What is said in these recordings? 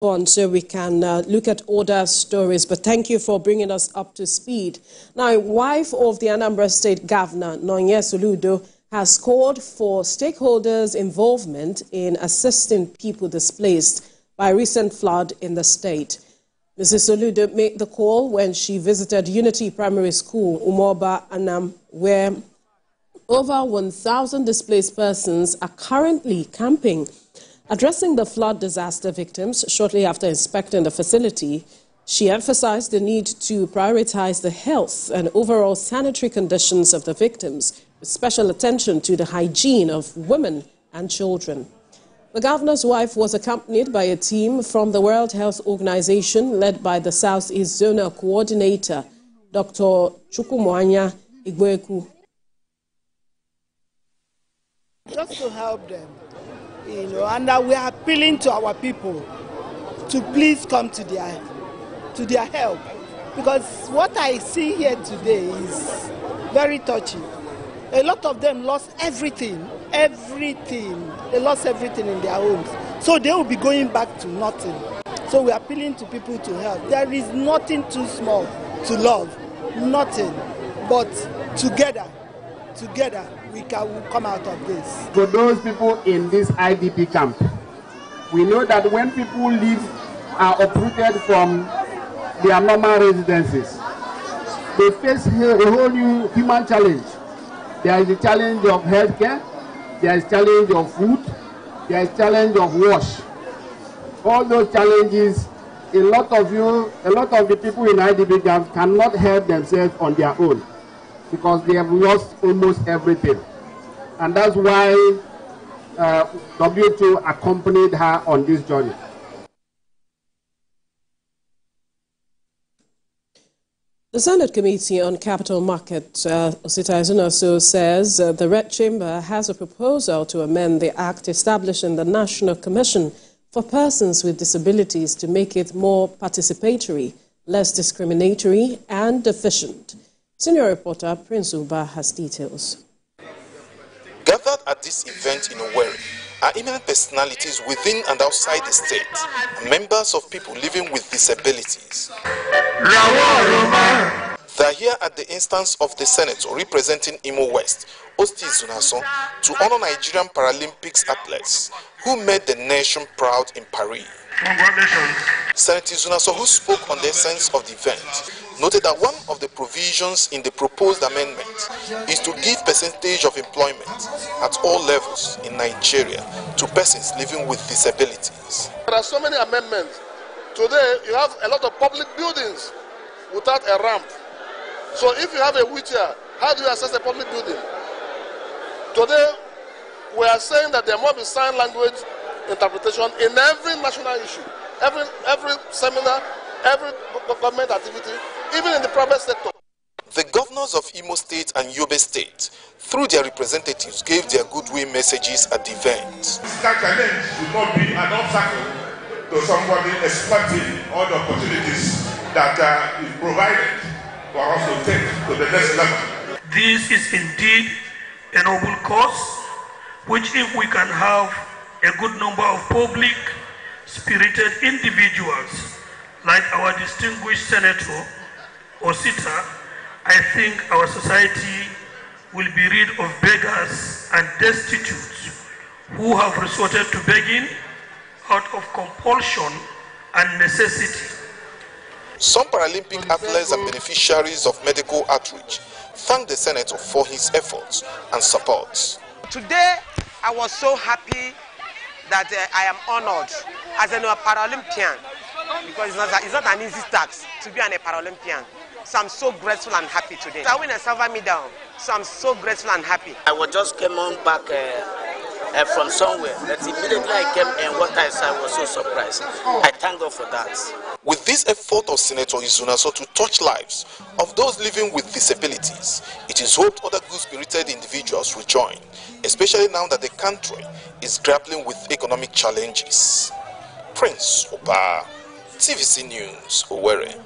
On so we can look at other stories, but thank you for bringing us up to speed. Now, wife of the Anambra State Governor, Nonye Soludo, has called for stakeholders' involvement in assisting people displaced by recent flood in the state. Mrs. Soludo made the call when she visited Unity Primary School, Umuoba Anam, where over 1,000 displaced persons are currently camping. Addressing the flood disaster victims shortly after inspecting the facility, she emphasized the need to prioritize the health and overall sanitary conditions of the victims, with special attention to the hygiene of women and children. The governor's wife was accompanied by a team from the World Health Organization led by the Southeast Zonal Coordinator, Dr. Chukwumuanya Igweku. Just to help them. And we are appealing to our people to please come to their help, because what I see here today is very touching. A lot of them lost everything. They lost everything in their homes, so they will be going back to nothing. So we are appealing to people to help. There is nothing too small to love, nothing, but together we can come out of this. For those people in this IDP camp, we know that when people are uprooted from their normal residences, they face a whole new human challenge. There is the challenge of healthcare, there is challenge of food, there is challenge of wash. All those challenges, a lot of the people in IDP camps cannot help themselves on their own, because they have lost almost everything. And that's why WHO accompanied her on this journey. The Senate Committee on Capital Market, Solicits, says the Red Chamber has a proposal to amend the Act establishing the National Commission for Persons with Disabilities to make it more participatory, less discriminatory, and efficient. Senior reporter Prince Uba has details. Gathered at this event in Owerri are eminent personalities within and outside the state, and members of people living with disabilities. They are here at the instance of the senator representing Imo West, Osti Zunaso, to honor Nigerian Paralympics athletes who made the nation proud in Paris. Senator Zunaso, who spoke on the essence of the event, noted that one of the provisions in the proposed amendment is to give percentage of employment at all levels in Nigeria to persons living with disabilities. There are so many amendments. Today, you have a lot of public buildings without a ramp. So if you have a wheelchair, how do you access a public building? Today, we are saying that there must be sign language interpretation in every national issue, every seminar, every government activity, even in the private sector. The governors of Imo State and Yobe State, through their representatives, gave their goodwill messages at the event. That challenge should not be an obstacle to somebody exploiting all the opportunities that is provided for us to take to the next level. This is indeed a noble cause, which if we can have a good number of public, spirited individuals like our distinguished Senator Osita, I think our society will be rid of beggars and destitutes who have resorted to begging out of compulsion and necessity. Some Paralympic athletes and beneficiaries of medical outreach thanked the senator for his efforts and support. Today, I was so happy that I am honored as a Paralympian, because it's not an easy task to be a Paralympian. So I'm so grateful and happy today. I win a silver medal, so I'm so grateful and happy. I just came on back from somewhere, that immediately I came and what I saw, I was so surprised. I thank God for that. With this effort of Senator Izunaso to touch lives of those living with disabilities, it is hoped other good-spirited individuals will join, especially now that the country is grappling with economic challenges. Prince Oba, TVC News, Owerri.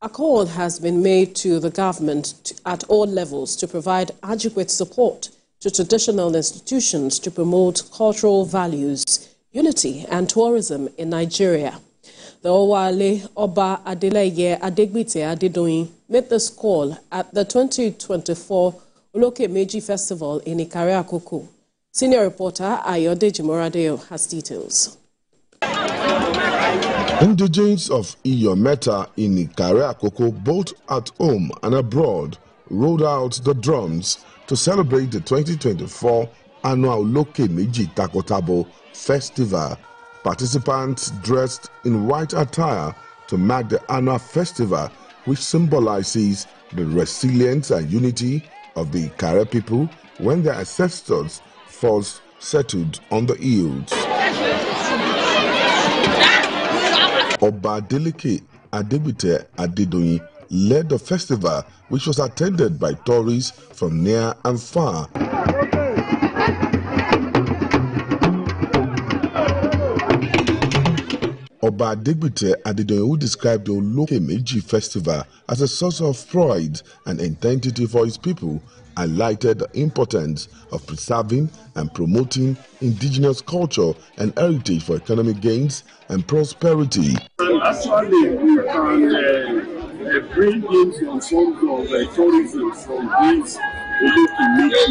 A call has been made to the government at all levels to provide adequate support to traditional institutions to promote cultural values, unity and tourism in Nigeria. The Umuoba Anam made this call at the 2024 Oloke Meji Festival in Ikare Akoko. Senior reporter Ayodeji Moradeo has details. Indigents of Iyometa in Ikare Akoko, both at home and abroad, rolled out the drums to celebrate the 2024 annual Oloke Meji Takotabo Festival. Participants dressed in white attire to mark the annual festival, which symbolizes the resilience and unity of the Ikare people when their ancestors first settled on the hills. Oba Adeleke Adebite Adedoyin led the festival, which was attended by tourists from near and far. Oba Adeleke Adedoyin, who described the Oloke Meji Festival as a source of pride and identity for his people, highlighted the importance of preserving and promoting indigenous culture and heritage for economic gains and prosperity. And actually, we can bring in some forms of tourism from these Oloke Meji,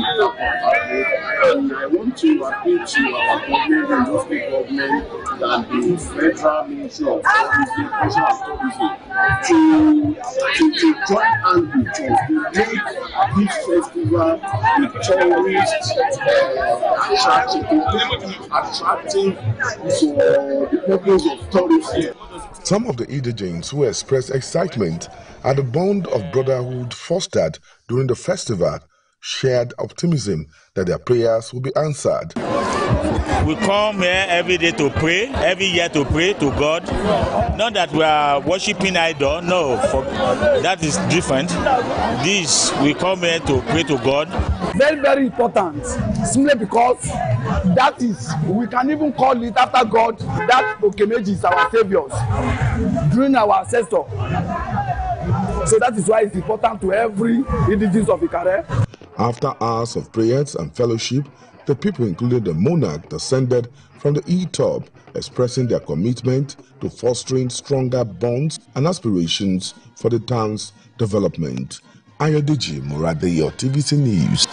and I want to appeal to our government and the state government and the federal ministry of tourism to join hands with us to make this festival the tourist attractive for the purpose of tourism. Some of the indigents who expressed excitement at the bond of brotherhood fostered during the festival shared optimism that their prayers will be answered. We come here every day to pray, every year to pray to God. Not that we are worshiping idol, no, that is different. This, we come here to pray to God. Very, very important, simply because that is, we can even call it after God, that Oloke Meji is our saviors during our ancestor. So that is why it's important to every indigent of Ikare. After hours of prayers and fellowship, the people, including the monarch, descended from the hilltop, expressing their commitment to fostering stronger bonds and aspirations for the town's development. Ayodeji Moradeo, TVC News.